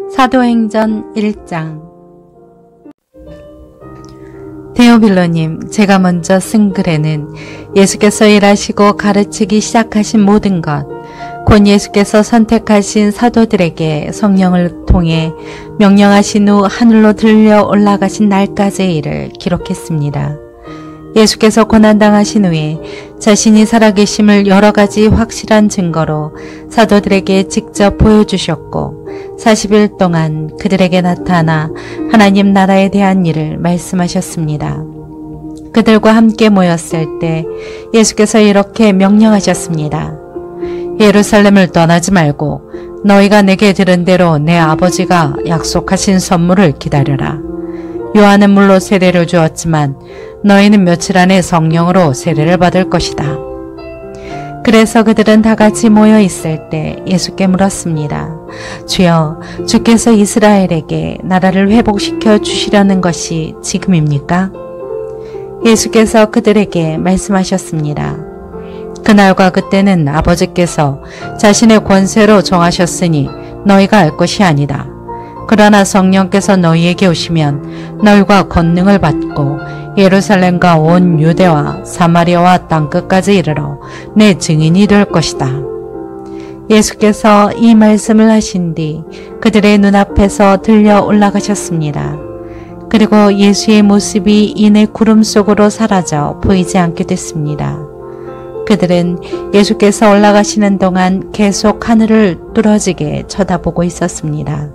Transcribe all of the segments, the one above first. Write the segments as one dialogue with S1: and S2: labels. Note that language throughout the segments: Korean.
S1: 사도행전 1장. 데오빌로님, 제가 먼저 쓴 글에는 예수께서 일하시고 가르치기 시작하신 모든 것, 곧 예수께서 선택하신 사도들에게 성령을 통해 명령하신 후 하늘로 들려 올라가신 날까지의 일을 기록했습니다. 예수께서 고난당하신 후에 자신이 살아계심을 여러 가지 확실한 증거로 사도들에게 직접 보여주셨고 40일 동안 그들에게 나타나 하나님 나라에 대한 일을 말씀하셨습니다. 그들과 함께 모였을 때 예수께서 이렇게 명령하셨습니다. 예루살렘을 떠나지 말고 너희가 내게 들은 대로 내 아버지가 약속하신 선물을 기다려라. 요한은 물로 세례를 주었지만 너희는 며칠 안에 성령으로 세례를 받을 것이다. 그래서 그들은 다 같이 모여 있을 때 예수께 물었습니다. 주여, 주께서 이스라엘에게 나라를 회복시켜 주시려는 것이 지금입니까? 예수께서 그들에게 말씀하셨습니다. 그날과 그때는 아버지께서 자신의 권세로 정하셨으니 너희가 알 것이 아니다. 그러나 성령께서 너희에게 오시면 너희가 권능을 받고 예루살렘과 온 유대와 사마리아와 땅끝까지 이르러 내 증인이 될 것이다. 예수께서 이 말씀을 하신 뒤 그들의 눈앞에서 들려 올라가셨습니다. 그리고 예수의 모습이 이내 구름 속으로 사라져 보이지 않게 됐습니다. 그들은 예수께서 올라가시는 동안 계속 하늘을 뚫어지게 쳐다보고 있었습니다.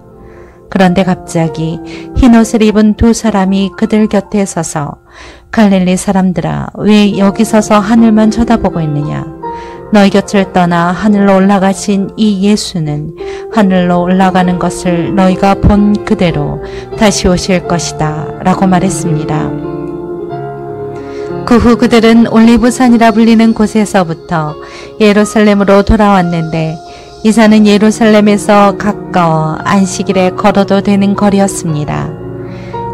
S1: 그런데 갑자기 흰옷을 입은 두 사람이 그들 곁에 서서 갈릴리 사람들아, 왜 여기 서서 하늘만 쳐다보고 있느냐? 너희 곁을 떠나 하늘로 올라가신 이 예수는 하늘로 올라가는 것을 너희가 본 그대로 다시 오실 것이다 라고 말했습니다. 그 후 그들은 올리브산이라 불리는 곳에서부터 예루살렘으로 돌아왔는데 이 산은 예루살렘에서 가까워 안식일에 걸어도 되는 거리였습니다.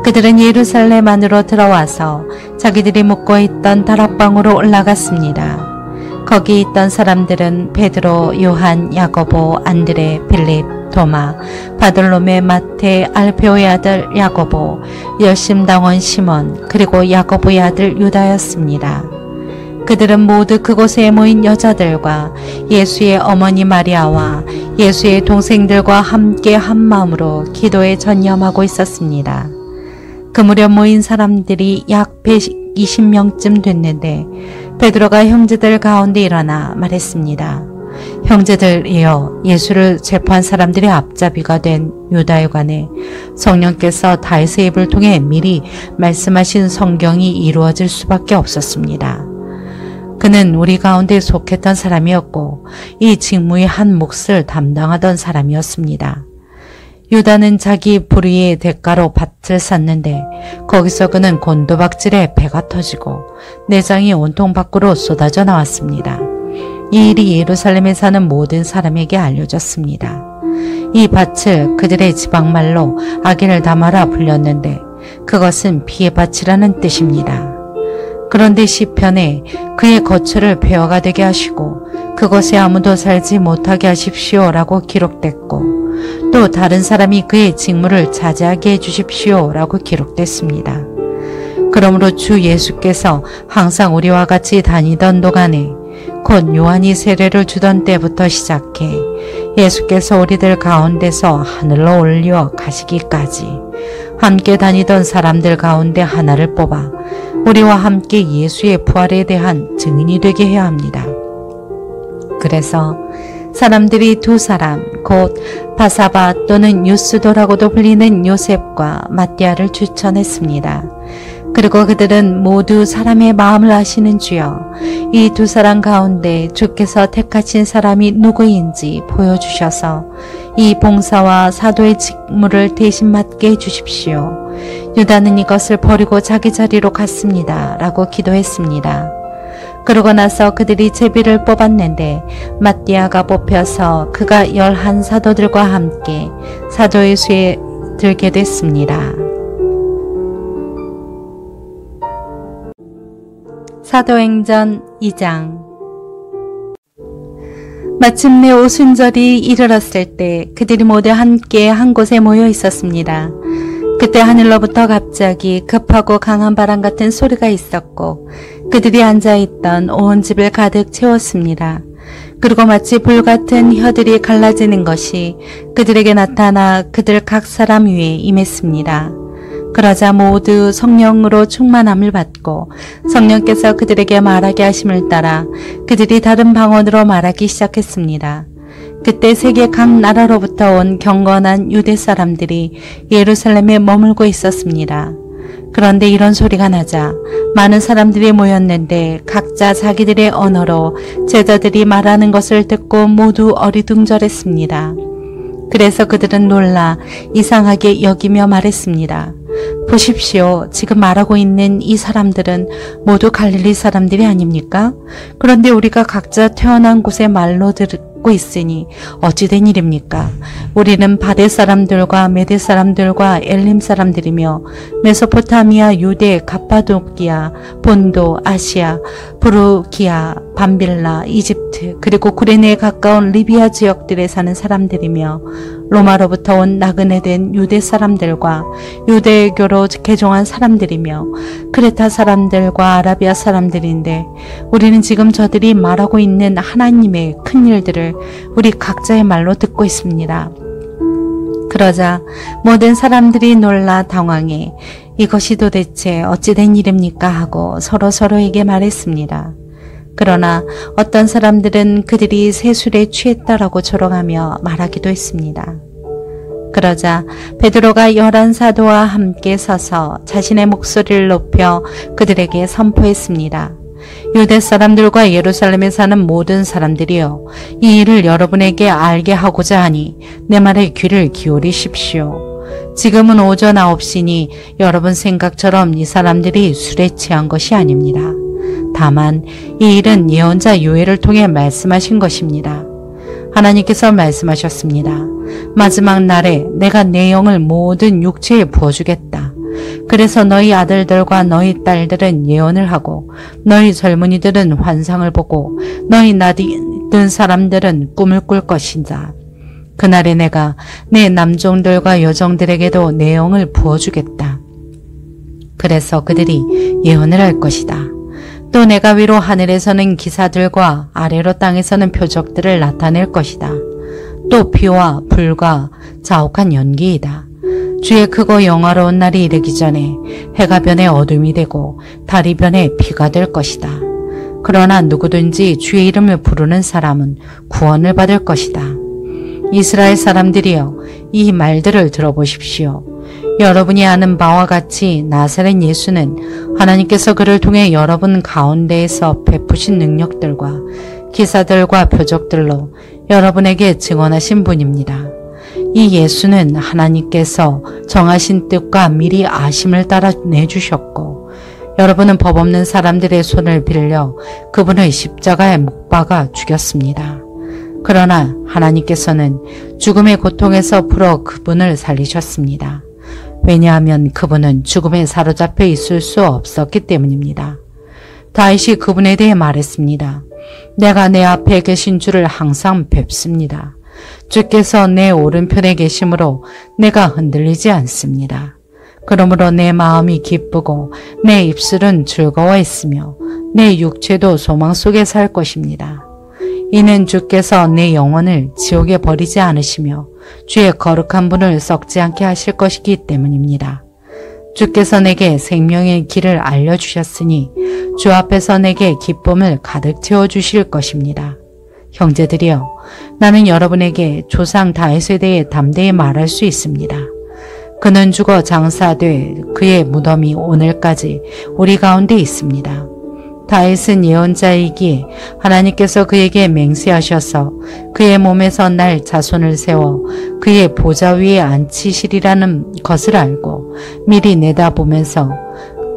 S1: 그들은 예루살렘 안으로 들어와서 자기들이 묵고 있던 다락방으로 올라갔습니다. 거기 있던 사람들은 베드로, 요한, 야고보, 안드레, 빌립, 도마, 바돌로메, 마테, 알페오의 아들 야고보, 열심당원 시몬, 그리고 야고보의 아들 유다였습니다. 그들은 모두 그곳에 모인 여자들과 예수의 어머니 마리아와 예수의 동생들과 함께 한마음으로 기도에 전념하고 있었습니다. 그 무렵 모인 사람들이 약 120명쯤 됐는데 베드로가 형제들 가운데 일어나 말했습니다. 형제들이여, 예수를 체포한 사람들의 앞잡이가 된 유다에 관해 성령께서 다윗의 입을 통해 미리 말씀하신 성경이 이루어질 수밖에 없었습니다. 그는 우리 가운데 속했던 사람이었고 이 직무의 한 몫을 담당하던 사람이었습니다. 유다는 자기 불의의 대가로 밭을 샀는데 거기서 그는 곤두박질에 배가 터지고 내장이 온통 밖으로 쏟아져 나왔습니다. 이 일이 예루살렘에 사는 모든 사람에게 알려졌습니다. 이 밭을 그들의 지방말로 아겔 다마라 불렸는데 그것은 피의 밭이라는 뜻입니다. 그런데 시편에 그의 거처를 폐허가 되게 하시고 그것에 아무도 살지 못하게 하십시오 라고 기록됐고 또 다른 사람이 그의 직무를 차지하게 해주십시오 라고 기록됐습니다. 그러므로 주 예수께서 항상 우리와 같이 다니던 도간에 곧 요한이 세례를 주던 때부터 시작해 예수께서 우리들 가운데서 하늘로 올려 가시기까지 함께 다니던 사람들 가운데 하나를 뽑아 우리와 함께 예수의 부활에 대한 증인이 되게 해야 합니다. 그래서 사람들이 두 사람, 곧 바사바 또는 유스도라고도 불리는 요셉과 마띠아를 추천했습니다. 그리고 그들은 모두 사람의 마음을 아시는 주여, 이 두 사람 가운데 주께서 택하신 사람이 누구인지 보여주셔서 이 봉사와 사도의 직무를 대신 맡게 해주십시오. 유다는 이것을 버리고 자기 자리로 갔습니다. 라고 기도했습니다. 그러고 나서 그들이 제비를 뽑았는데 마띠아가 뽑혀서 그가 11 사도들과 함께 사도의 수에 들게 됐습니다. 사도행전 2장. 마침내 오순절이 이르렀을 때 그들이 모두 함께 한 곳에 모여 있었습니다. 그때 하늘로부터 갑자기 급하고 강한 바람 같은 소리가 있었고 그들이 앉아있던 온 집을 가득 채웠습니다. 그리고 마치 불 같은 혀들이 갈라지는 것이 그들에게 나타나 그들 각 사람 위에 임했습니다. 그러자 모두 성령으로 충만함을 받고 성령께서 그들에게 말하게 하심을 따라 그들이 다른 방언으로 말하기 시작했습니다. 그때 세계 각 나라로부터 온 경건한 유대 사람들이 예루살렘에 머물고 있었습니다. 그런데 이런 소리가 나자 많은 사람들이 모였는데 각자 자기들의 언어로 제자들이 말하는 것을 듣고 모두 어리둥절했습니다. 그래서 그들은 놀라 이상하게 여기며 말했습니다. 보십시오. 지금 말하고 있는 이 사람들은 모두 갈릴리 사람들이 아닙니까? 그런데 우리가 각자 태어난 곳의 말로 듣고 있으니 어찌 된 일입니까? 우리는 바데 사람들과 메데 사람들과 엘림 사람들이며 메소포타미아, 유대, 갑바도기아, 본도, 아시아, 부르기아, 밤빌라, 이집트 그리고 구레네에 가까운 리비아 지역들에 사는 사람들이며 로마로부터 온 나그네 된 유대 사람들과 유대교로 개종한 사람들이며 크레타 사람들과 아라비아 사람들인데 우리는 지금 저들이 말하고 있는 하나님의 큰 일들을 우리 각자의 말로 듣고 있습니다. 그러자 모든 사람들이 놀라 당황해 이것이 도대체 어찌 된 일입니까 하고 서로에게 말했습니다. 그러나 어떤 사람들은 그들이 세술에 취했다라고 조롱하며 말하기도 했습니다. 그러자 베드로가 11사도와 함께 서서 자신의 목소리를 높여 그들에게 선포했습니다. 유대 사람들과 예루살렘에 사는 모든 사람들이여, 이 일을 여러분에게 알게 하고자 하니 내 말에 귀를 기울이십시오. 지금은 오전 9시니 여러분 생각처럼 이 사람들이 술에 취한 것이 아닙니다. 다만 이 일은 예언자 요엘을 통해 말씀하신 것입니다. 하나님께서 말씀하셨습니다. 마지막 날에 내가 내 영을 모든 육체에 부어주겠다. 그래서 너희 아들들과 너희 딸들은 예언을 하고 너희 젊은이들은 환상을 보고 너희 나이 든 사람들은 꿈을 꿀 것이다. 그날에 내가 내 남종들과 여종들에게도 내 영을 부어주겠다. 그래서 그들이 예언을 할 것이다. 또 내가 위로 하늘에서는 기사들과 아래로 땅에서는 표적들을 나타낼 것이다. 또 피와 불과 자욱한 연기이다. 주의 크고 영화로운 날이 이르기 전에 해가 변해 어둠이 되고 달이 변해 피가 될 것이다. 그러나 누구든지 주의 이름을 부르는 사람은 구원을 받을 것이다. 이스라엘 사람들이여, 이 말들을 들어보십시오. 여러분이 아는 바와 같이 나사렛 예수는 하나님께서 그를 통해 여러분 가운데에서 베푸신 능력들과 기사들과 표적들로 여러분에게 증언하신 분입니다. 이 예수는 하나님께서 정하신 뜻과 미리 아심을 따라 내주셨고 여러분은 법 없는 사람들의 손을 빌려 그분을 십자가에 못 박아 죽였습니다. 그러나 하나님께서는 죽음의 고통에서 풀어 그분을 살리셨습니다. 왜냐하면 그분은 죽음에 사로잡혀 있을 수 없었기 때문입니다. 다윗이 그분에 대해 말했습니다. 내가 내 앞에 계신 주를 항상 뵙습니다. 주께서 내 오른편에 계심으로 내가 흔들리지 않습니다. 그러므로 내 마음이 기쁘고 내 입술은 즐거워했으며 내 육체도 소망 속에 살 것입니다. 이는 주께서 내 영혼을 지옥에 버리지 않으시며 주의 거룩한 분을 썩지 않게 하실 것이기 때문입니다. 주께서 내게 생명의 길을 알려주셨으니 주 앞에서 내게 기쁨을 가득 채워주실 것입니다. 형제들이여, 나는 여러분에게 조상 다윗에 대해 담대히 말할 수 있습니다. 그는 죽어 장사돼 그의 무덤이 오늘까지 우리 가운데 있습니다. 다윗은 예언자이기에 하나님께서 그에게 맹세하셔서 그의 몸에서 날 자손을 세워 그의 보좌 위에 앉히시리라는 것을 알고 미리 내다보면서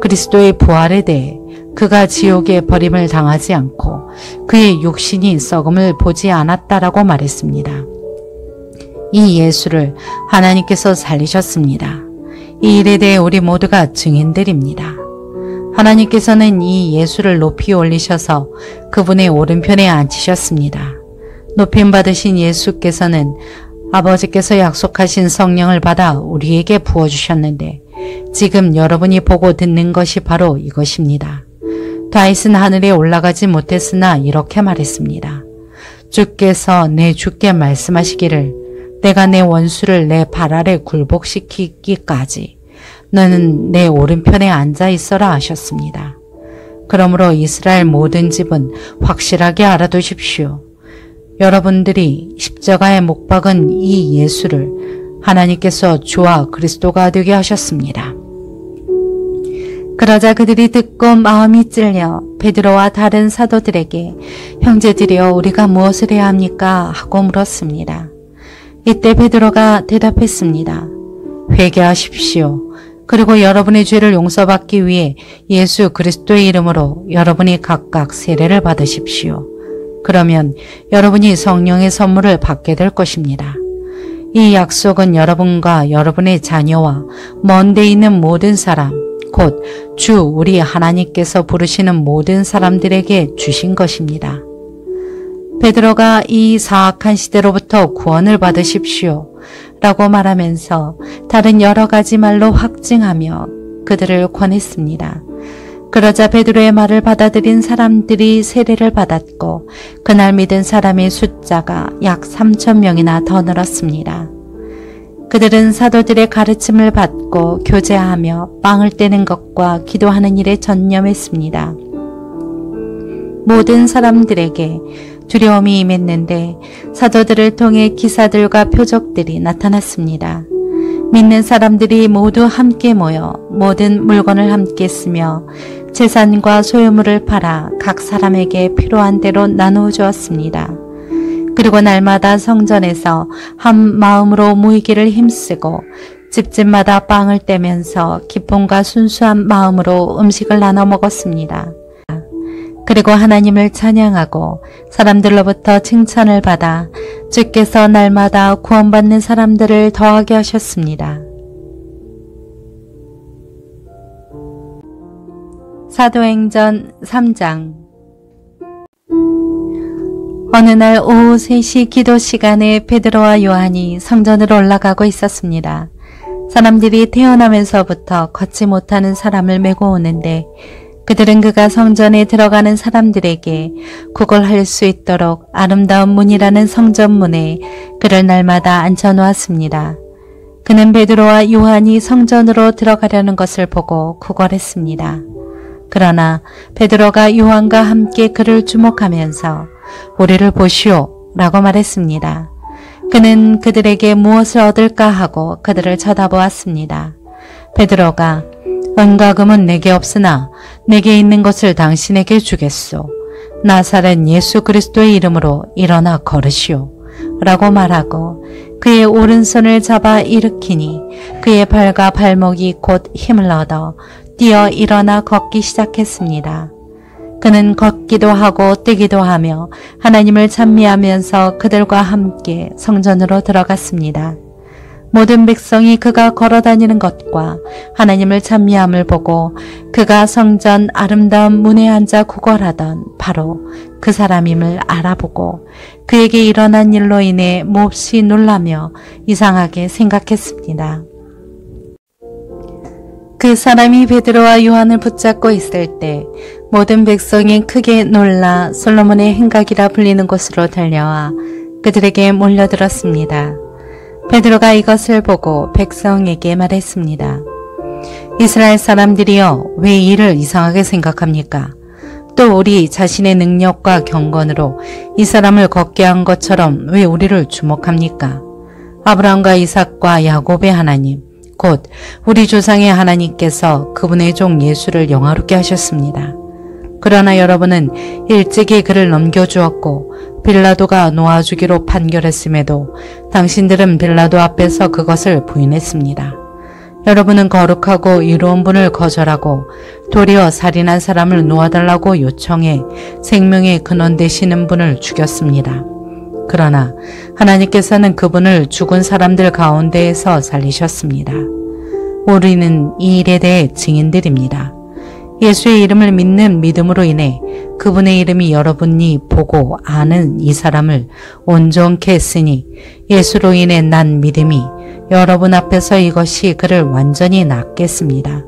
S1: 그리스도의 부활에 대해 그가 지옥에 버림을 당하지 않고 그의 육신이 썩음을 보지 않았다라고 말했습니다. 이 예수를 하나님께서 살리셨습니다. 이 일에 대해 우리 모두가 증인들입니다. 하나님께서는 이 예수를 높이 올리셔서 그분의 오른편에 앉히셨습니다. 높임 받으신 예수께서는 아버지께서 약속하신 성령을 받아 우리에게 부어주셨는데 지금 여러분이 보고 듣는 것이 바로 이것입니다. 다윗은 하늘에 올라가지 못했으나 이렇게 말했습니다. 주께서 내 주께 말씀하시기를 내가 내 원수를 내 발 아래 굴복시키기까지 너는 내 오른편에 앉아 있어라 하셨습니다. 그러므로 이스라엘 모든 집은 확실하게 알아두십시오. 여러분들이 십자가에 못 박은 이 예수를 하나님께서 주와 그리스도가 되게 하셨습니다. 그러자 그들이 듣고 마음이 찔려 베드로와 다른 사도들에게 형제들이여 우리가 무엇을 해야 합니까? 하고 물었습니다. 이때 베드로가 대답했습니다. 회개하십시오. 그리고 여러분의 죄를 용서받기 위해 예수 그리스도의 이름으로 여러분이 각각 세례를 받으십시오. 그러면 여러분이 성령의 선물을 받게 될 것입니다. 이 약속은 여러분과 여러분의 자녀와 먼 데 있는 모든 사람, 곧 주 우리 하나님께서 부르시는 모든 사람들에게 주신 것입니다. 베드로가 이 사악한 시대로부터 구원을 받으십시오 라고 말하면서 다른 여러 가지 말로 확증하며 그들을 권했습니다. 그러자 베드로의 말을 받아들인 사람들이 세례를 받았고 그날 믿은 사람의 숫자가 약 3,000명이나 더 늘었습니다. 그들은 사도들의 가르침을 받고 교제하며 빵을 떼는 것과 기도하는 일에 전념했습니다. 모든 사람들에게 두려움이 임했는데 사도들을 통해 기사들과 표적들이 나타났습니다. 믿는 사람들이 모두 함께 모여 모든 물건을 함께 쓰며 재산과 소유물을 팔아 각 사람에게 필요한 대로 나누어 주었습니다. 그리고 날마다 성전에서 한 마음으로 모이기를 힘쓰고 집집마다 빵을 떼면서 기쁨과 순수한 마음으로 음식을 나눠 먹었습니다. 그리고 하나님을 찬양하고 사람들로부터 칭찬을 받아 주께서 날마다 구원받는 사람들을 더하게 하셨습니다. 사도행전 3장. 어느 날 오후 3시 기도 시간에 베드로와 요한이 성전으로 올라가고 있었습니다. 사람들이 태어나면서부터 걷지 못하는 사람을 메고 오는데 그들은 그가 성전에 들어가는 사람들에게 구걸할 수 있도록 아름다운 문이라는 성전문에 그를 날마다 앉혀놓았습니다. 그는 베드로와 요한이 성전으로 들어가려는 것을 보고 구걸했습니다. 그러나 베드로가 요한과 함께 그를 주목하면서 우리를 보시오 라고 말했습니다. 그는 그들에게 무엇을 얻을까 하고 그들을 쳐다보았습니다. 베드로가 은과 금은 내게 없으나 내게 있는 것을 당신에게 주겠소. 나사렛 예수 그리스도의 이름으로 일어나 걸으시오. 라고 말하고 그의 오른손을 잡아 일으키니 그의 발과 발목이 곧 힘을 얻어 뛰어 일어나 걷기 시작했습니다. 그는 걷기도 하고 뛰기도 하며 하나님을 찬미하면서 그들과 함께 성전으로 들어갔습니다. 모든 백성이 그가 걸어다니는 것과 하나님을 찬미함을 보고 그가 성전 아름다운 문에 앉아 구걸하던 바로 그 사람임을 알아보고 그에게 일어난 일로 인해 몹시 놀라며 이상하게 생각했습니다. 그 사람이 베드로와 요한을 붙잡고 있을 때 모든 백성이 크게 놀라 솔로몬의 행각이라 불리는 곳으로 달려와 그들에게 몰려들었습니다. 베드로가 이것을 보고 백성에게 말했습니다. 이스라엘 사람들이여 왜 이를 이상하게 생각합니까? 또 우리 자신의 능력과 경건으로 이 사람을 걷게 한 것처럼 왜 우리를 주목합니까? 아브라함과 이삭과 야곱의 하나님 곧 우리 조상의 하나님께서 그분의 종 예수를 영화롭게 하셨습니다. 그러나 여러분은 일찍이 그를 넘겨주었고 빌라도가 놓아주기로 판결했음에도 당신들은 빌라도 앞에서 그것을 부인했습니다. 여러분은 거룩하고 이로운 분을 거절하고 도리어 살인한 사람을 놓아달라고 요청해 생명의 근원 되시는 분을 죽였습니다. 그러나 하나님께서는 그분을 죽은 사람들 가운데에서 살리셨습니다. 우리는 이 일에 대해 증인들입니다. 예수의 이름을 믿는 믿음으로 인해 그분의 이름이 여러분이 보고 아는 이 사람을 온전케 했으니 예수로 인해 난 믿음이 여러분 앞에서 이것이 그를 완전히 낫게 했습니다.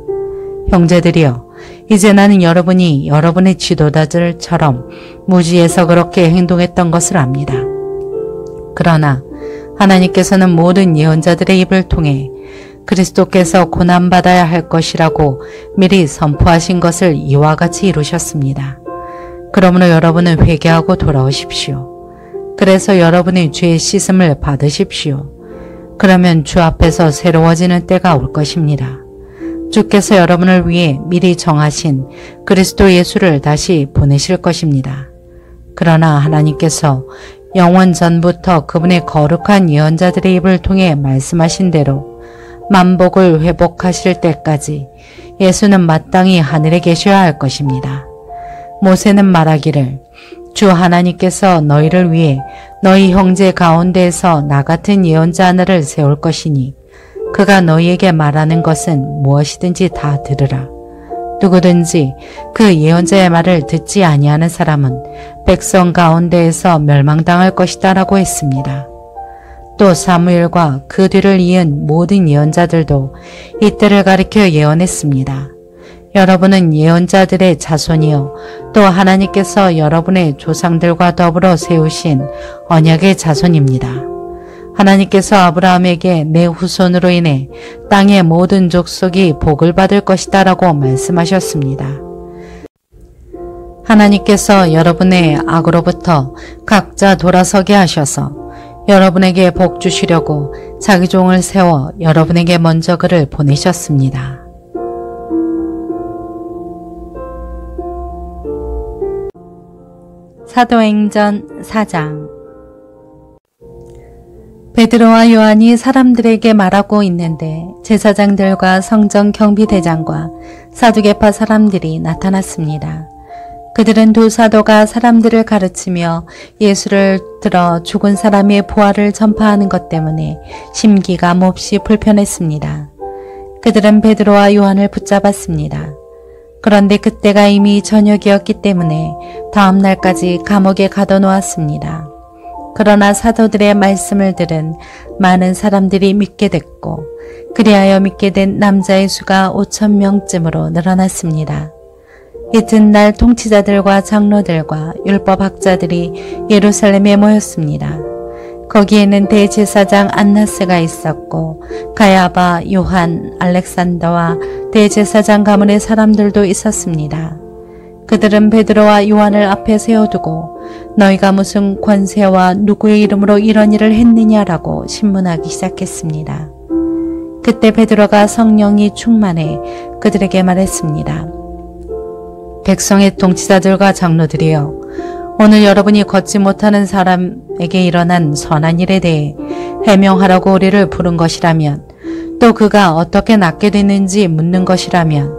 S1: 형제들이여, 이제 나는 여러분이 여러분의 지도자들처럼 무지해서 그렇게 행동했던 것을 압니다. 그러나 하나님께서는 모든 예언자들의 입을 통해 그리스도께서 고난받아야 할 것이라고 미리 선포하신 것을 이와 같이 이루셨습니다. 그러므로 여러분은 회개하고 돌아오십시오. 그래서 여러분의 죄의 씻음을 받으십시오. 그러면 주 앞에서 새로워지는 때가 올 것입니다. 주께서 여러분을 위해 미리 정하신 그리스도 예수를 다시 보내실 것입니다. 그러나 하나님께서 영원 전부터 그분의 거룩한 예언자들의 입을 통해 말씀하신 대로 만복을 회복하실 때까지 예수는 마땅히 하늘에 계셔야 할 것입니다. 모세는 말하기를 주 하나님께서 너희를 위해 너희 형제 가운데에서 나 같은 예언자 하나를 세울 것이니 그가 너희에게 말하는 것은 무엇이든지 다 들으라. 누구든지 그 예언자의 말을 듣지 아니하는 사람은 백성 가운데에서 멸망당할 것이다 라고 했습니다. 또 사무엘과 그 뒤를 이은 모든 예언자들도 이때를 가리켜 예언했습니다. 여러분은 예언자들의 자손이요 또 하나님께서 여러분의 조상들과 더불어 세우신 언약의 자손입니다. 하나님께서 아브라함에게 내 후손으로 인해 땅의 모든 족속이 복을 받을 것이다 라고 말씀하셨습니다. 하나님께서 여러분의 악으로부터 각자 돌아서게 하셔서 여러분에게 복 주시려고 자기 종을 세워 여러분에게 먼저 그를 보내셨습니다. 사도행전 4장. 베드로와 요한이 사람들에게 말하고 있는데 제사장들과 성전 경비대장과 사두개파 사람들이 나타났습니다. 그들은 두 사도가 사람들을 가르치며 예수를 들어 죽은 사람의 부활을 전파하는 것 때문에 심기가 몹시 불편했습니다. 그들은 베드로와 요한을 붙잡았습니다. 그런데 그때가 이미 저녁이었기 때문에 다음 날까지 감옥에 가둬놓았습니다. 그러나 사도들의 말씀을 들은 많은 사람들이 믿게 됐고 그리하여 믿게 된 남자의 수가 5,000명쯤으로 늘어났습니다. 이튿날 통치자들과 장로들과 율법학자들이 예루살렘에 모였습니다. 거기에는 대제사장 안나스가 있었고 가야바, 요한, 알렉산더와 대제사장 가문의 사람들도 있었습니다. 그들은 베드로와 요한을 앞에 세워두고 너희가 무슨 권세와 누구의 이름으로 이런 일을 했느냐라고 신문하기 시작했습니다. 그때 베드로가 성령이 충만해 그들에게 말했습니다. 백성의 통치자들과 장로들이여, 오늘 여러분이 걷지 못하는 사람에게 일어난 선한 일에 대해 해명하라고 우리를 부른 것이라면, 또 그가 어떻게 낫게 됐는지 묻는 것이라면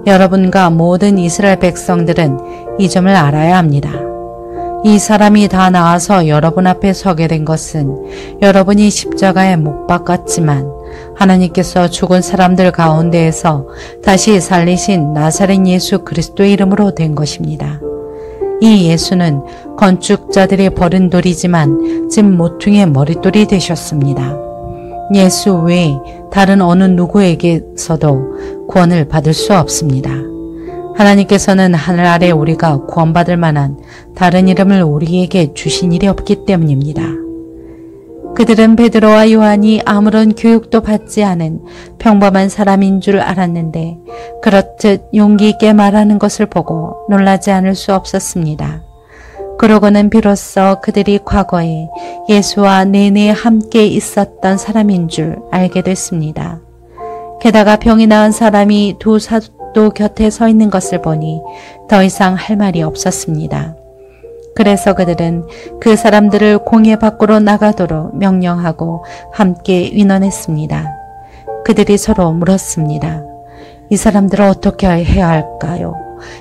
S1: 여러분과 모든 이스라엘 백성들은 이 점을 알아야 합니다. 이 사람이 다 나와서 여러분 앞에 서게 된 것은 여러분이 십자가에 못 박았지만 하나님께서 죽은 사람들 가운데에서 다시 살리신 나사렛 예수 그리스도의 이름으로 된 것입니다. 이 예수는 건축자들이 버린 돌이지만 집 모퉁이의 머릿돌이 되셨습니다. 예수 외에 다른 어느 누구에게서도 구원을 받을 수 없습니다. 하나님께서는 하늘 아래 우리가 구원받을 만한 다른 이름을 우리에게 주신 일이 없기 때문입니다. 그들은 베드로와 요한이 아무런 교육도 받지 않은 평범한 사람인 줄 알았는데 그렇듯 용기 있게 말하는 것을 보고 놀라지 않을 수 없었습니다. 그러고는 비로소 그들이 과거에 예수와 내내 함께 있었던 사람인 줄 알게 됐습니다. 게다가 병이 나은 사람이 두 사도 곁에 서 있는 것을 보니 더 이상 할 말이 없었습니다. 그래서 그들은 그 사람들을 공회 밖으로 나가도록 명령하고 함께 위논했습니다. 그들이 서로 물었습니다. 이 사람들을 어떻게 해야 할까요?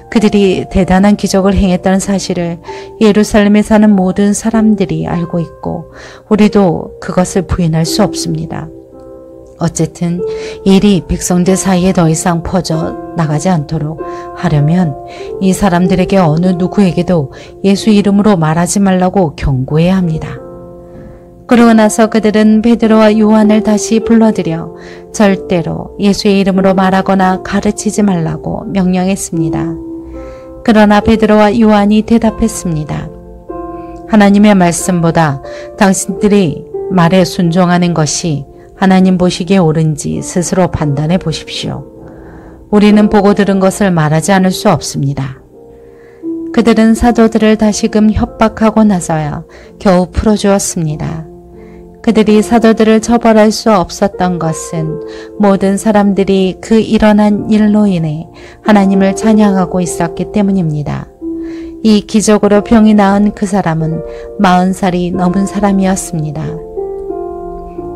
S1: 그들이 대단한 기적을 행했다는 사실을 예루살렘에 사는 모든 사람들이 알고 있고 우리도 그것을 부인할 수 없습니다. 어쨌든 일이 백성들 사이에 더 이상 퍼져 나가지 않도록 하려면 이 사람들에게 어느 누구에게도 예수 이름으로 말하지 말라고 경고해야 합니다. 그러고 나서 그들은 베드로와 요한을 다시 불러들여 절대로 예수의 이름으로 말하거나 가르치지 말라고 명령했습니다. 그러나 베드로와 요한이 대답했습니다. 하나님의 말씀보다 당신들이 말에 순종하는 것이 하나님 보시기에 옳은지 스스로 판단해 보십시오. 우리는 보고 들은 것을 말하지 않을 수 없습니다. 그들은 사도들을 다시금 협박하고 나서야 겨우 풀어주었습니다. 그들이 사도들을 처벌할 수 없었던 것은 모든 사람들이 그 일어난 일로 인해 하나님을 찬양하고 있었기 때문입니다. 이 기적으로 병이 나은 그 사람은 40살이 넘은 사람이었습니다.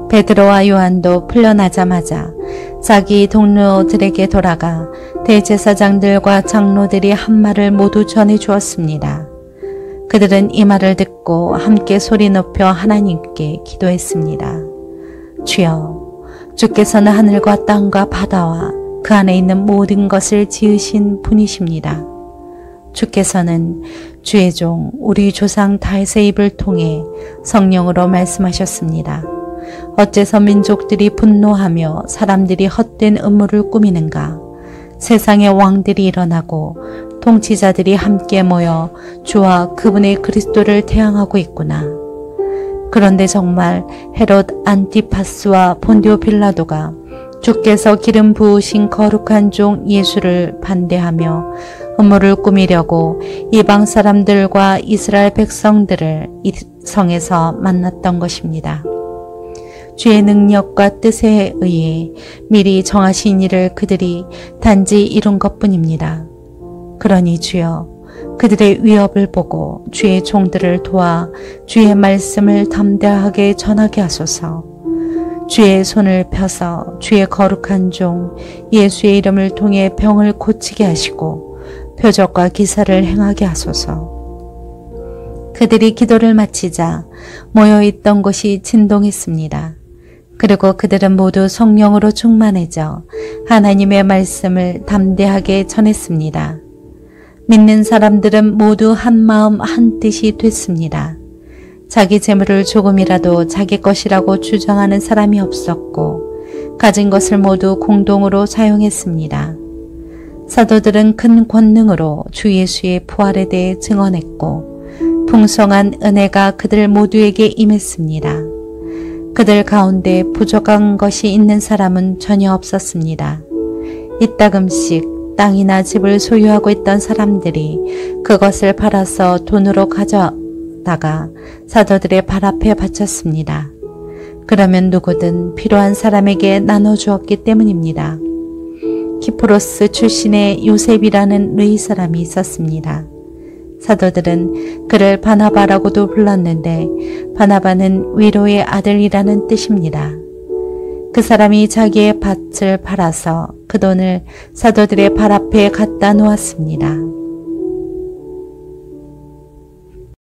S1: 베드로와 요한도 풀려나자마자 자기 동료들에게 돌아가 대제사장들과 장로들이 한 말을 모두 전해 주었습니다. 그들은 이 말을 듣고 함께 소리 높여 하나님께 기도했습니다. 주여, 주께서는 하늘과 땅과 바다와 그 안에 있는 모든 것을 지으신 분이십니다. 주께서는 주의 종 우리 조상 다윗의 입을 통해 성령으로 말씀하셨습니다. 어째서 민족들이 분노하며 사람들이 헛된 음모를 꾸미는가? 세상의 왕들이 일어나고 통치자들이 함께 모여 주와 그분의 그리스도를 태양하고 있구나. 그런데 정말 헤롯 안티파스와 본디오 빌라도가 주께서 기름 부으신 거룩한 종 예수를 반대하며 음모를 꾸미려고 이방 사람들과 이스라엘 백성들을 이 성에서 만났던 것입니다. 주의 능력과 뜻에 의해 미리 정하신 일을 그들이 단지 이룬 것뿐입니다. 그러니 주여, 그들의 위협을 보고 주의 종들을 도와 주의 말씀을 담대하게 전하게 하소서. 주의 손을 펴서 주의 거룩한 종 예수의 이름을 통해 병을 고치게 하시고 표적과 기사를 행하게 하소서. 그들이 기도를 마치자 모여있던 곳이 진동했습니다. 그리고 그들은 모두 성령으로 충만해져 하나님의 말씀을 담대하게 전했습니다. 믿는 사람들은 모두 한 마음 한 뜻이 됐습니다. 자기 재물을 조금이라도 자기 것이라고 주장하는 사람이 없었고 가진 것을 모두 공동으로 사용했습니다. 사도들은 큰 권능으로 주 예수의 부활에 대해 증언했고 풍성한 은혜가 그들 모두에게 임했습니다. 그들 가운데 부족한 것이 있는 사람은 전혀 없었습니다. 이따금씩 땅이나 집을 소유하고 있던 사람들이 그것을 팔아서 돈으로 가져다가 사도들의 발 앞에 바쳤습니다. 그러면 누구든 필요한 사람에게 나눠주었기 때문입니다. 키프로스 출신의 요셉이라는 르이 사람이 있었습니다. 사도들은 그를 바나바라고도 불렀는데 바나바는 위로의 아들이라는 뜻입니다. 그 사람이 자기의 밭을 팔아서 그 돈을 사도들의 발 앞에 갖다 놓았습니다.